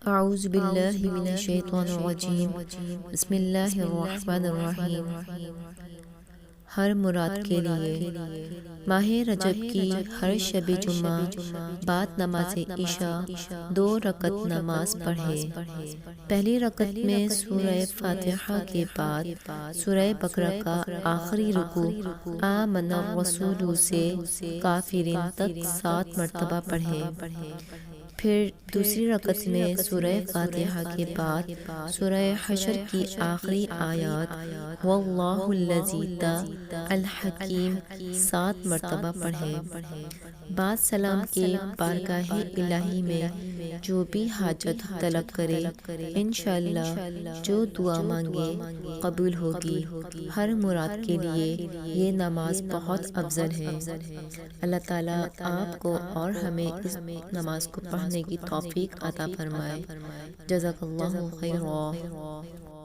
اعوذ باللہ من الشیطان الرجیم بسم اللہ الرحمن الرحیم۔ ہر مراد کے لیے ماہ رجب کی ہر شب جمعہ بعد نماز عشاء 2 رکعت نماز پڑھے۔ پہلی رکعت میں سورہ فاتحہ کے بعد سورہ بقرہ کا آخری رکوع آمن الرسول سے کافرین تک 7 مرتبہ پڑھے۔ پھر دوسری رکعت میں سورہ فاتحہ کے بعد سورہ حشر کی آخری آیات واللہ الذی الحکیم 7 مرتبہ پڑھے۔ بعد سلام کے بارگاہ الہی میں جو بھی حاجت طلب کرے انشاءاللہ جو دعا مانگے قبول ہوگی۔ ہر مراد کے لیے یہ نماز بہت افضل ہے۔ اللہ تعالیٰ آپ کو اور ہمیں اس نماز کو پڑھنے کی توفیق عطا فرمائے۔ جزاک اللہ خیرا۔